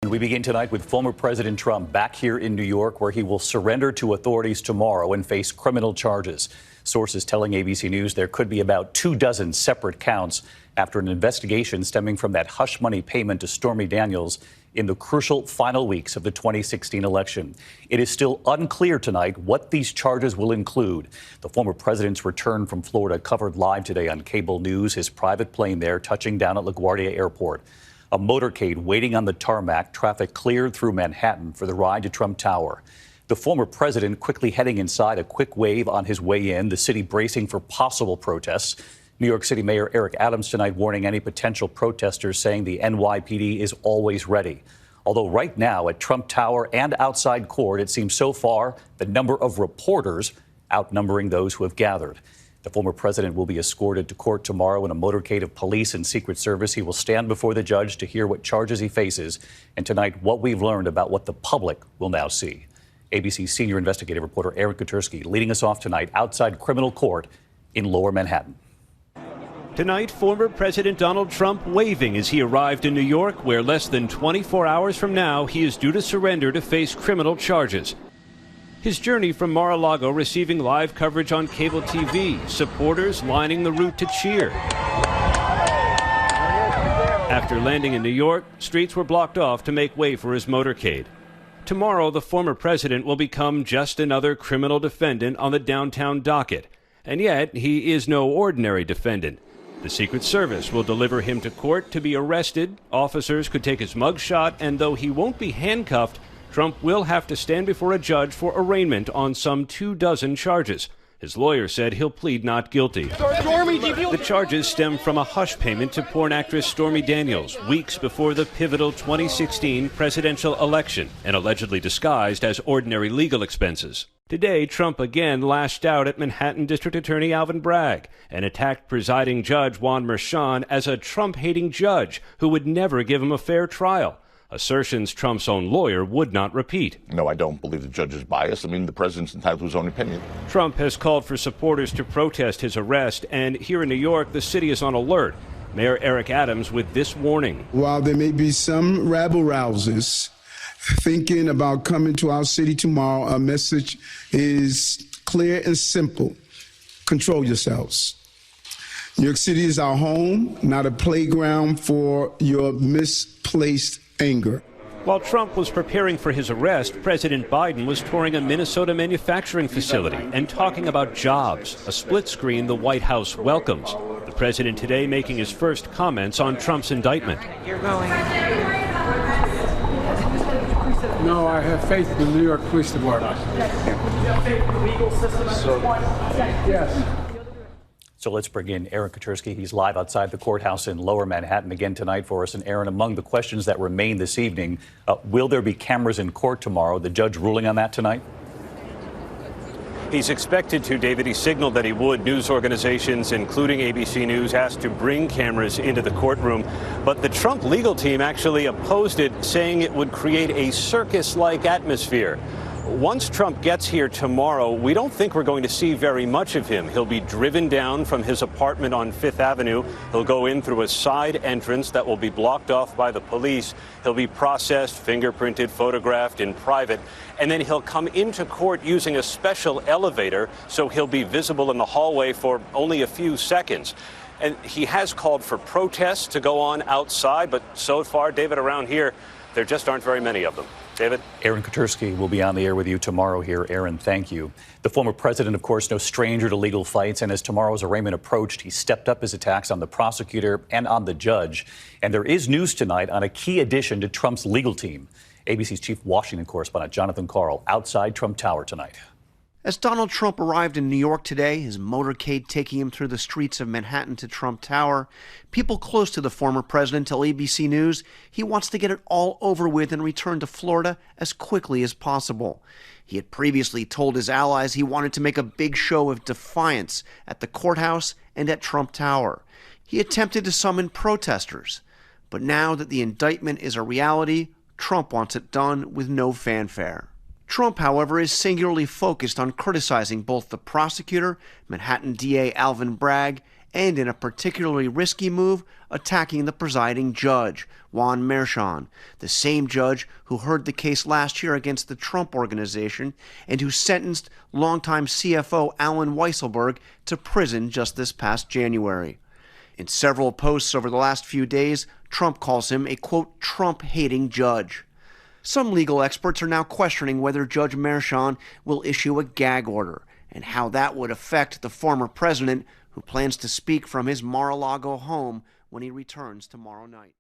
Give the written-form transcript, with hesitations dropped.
And we begin tonight with former President Trump back here in New York, where he will surrender to authorities tomorrow and face criminal charges. Sources telling ABC News there could be about 24 separate counts after an investigation stemming from that hush money payment to Stormy Daniels in the crucial final weeks of the 2016 election. It is still unclear tonight what these charges will include. The former president's return from Florida covered live today on cable news, his private plane there touching down at LaGuardia Airport. A motorcade waiting on the tarmac, traffic cleared through Manhattan for the ride to Trump Tower. The former president quickly heading inside, a quick wave on his way in, the city bracing for possible protests. New York City Mayor Eric Adams tonight warning any potential protesters, saying the NYPD is always ready. Although right now at Trump Tower and outside court, it seems so far the number of reporters outnumbering those who have gathered. The former president will be escorted to court tomorrow in a motorcade of police and Secret Service. He will stand before the judge to hear what charges he faces, and tonight what we've learned about what the public will now see. ABC senior investigative reporter Aaron Katersky leading us off tonight outside criminal court in Lower Manhattan. Tonight, former President Donald Trump waving as he arrived in New York, where less than 24 hours from now he is due to surrender to face criminal charges. His journey from Mar-a-Lago receiving live coverage on cable TV, supporters lining the route to cheer. After landing in New York, streets were blocked off to make way for his motorcade. Tomorrow, the former president will become just another criminal defendant on the downtown docket. And yet, he is no ordinary defendant. The Secret Service will deliver him to court to be arrested. Officers could take his mugshot, and though he won't be handcuffed, Trump will have to stand before a judge for arraignment on some 24 charges. His lawyer said he'll plead not guilty. The charges stem from a hush payment to porn actress Stormy Daniels weeks before the pivotal 2016 presidential election, and allegedly disguised as ordinary legal expenses. Today, Trump again lashed out at Manhattan District Attorney Alvin Bragg and attacked presiding judge Juan Merchan as a Trump-hating judge who would never give him a fair trial. Assertions Trump's own lawyer would not repeat. No, I don't believe the judge is biased. I mean, the president's entitled to his own opinion. Trump has called for supporters to protest his arrest, and here in New York, the city is on alert. Mayor Eric Adams with this warning. While there may be some rabble-rousers thinking about coming to our city tomorrow, our message is clear and simple. Control yourselves. New York City is our home, not a playground for your misplaced anger. While Trump was preparing for his arrest, President Biden was touring a Minnesota manufacturing facility and talking about jobs, a split screen the White House welcomes. The president today making his first comments on Trump's indictment. You're going. No, I have faith in the New York Police Department. Yes. So let's bring in Aaron Katersky. He's live outside the courthouse in Lower Manhattan again tonight for us. And Aaron, among the questions that remain this evening, will there be cameras in court tomorrow? The judge ruling on that tonight? He's expected to, David. He signaled that he would. News organizations, including ABC News, asked to bring cameras into the courtroom. But the Trump legal team actually opposed it, saying it would create a circus-like atmosphere. Once Trump gets here tomorrow, we don't think we're going to see very much of him. He'll be driven down from his apartment on Fifth Avenue. He'll go in through a side entrance that will be blocked off by the police. He'll be processed, fingerprinted, photographed in private, and then he'll come into court using a special elevator, so he'll be visible in the hallway for only a few seconds. And he has called for protests to go on outside, but so far, David, around here, there just aren't very many of them. David? Aaron Katersky will be on the air with you tomorrow here. Aaron, thank you. The former president, of course, no stranger to legal fights, and as tomorrow's arraignment approached, he stepped up his attacks on the prosecutor and on the judge. And there is news tonight on a key addition to Trump's legal team. ABC's chief Washington correspondent Jonathan Karl outside Trump Tower tonight. As Donald Trump arrived in New York today, his motorcade taking him through the streets of Manhattan to Trump Tower, people close to the former president tell ABC News he wants to get it all over with and return to Florida as quickly as possible. He had previously told his allies he wanted to make a big show of defiance at the courthouse and at Trump Tower. He attempted to summon protesters. But now that the indictment is a reality, Trump wants it done with no fanfare. Trump, however, is singularly focused on criticizing both the prosecutor, Manhattan DA Alvin Bragg, and in a particularly risky move, attacking the presiding judge, Juan Merchan, the same judge who heard the case last year against the Trump Organization and who sentenced longtime CFO Alan Weisselberg to prison just this past January. In several posts over the last few days, Trump calls him a, quote, Trump-hating judge. Some legal experts are now questioning whether Judge Merchan will issue a gag order and how that would affect the former president who plans to speak from his Mar-a-Lago home when he returns tomorrow night.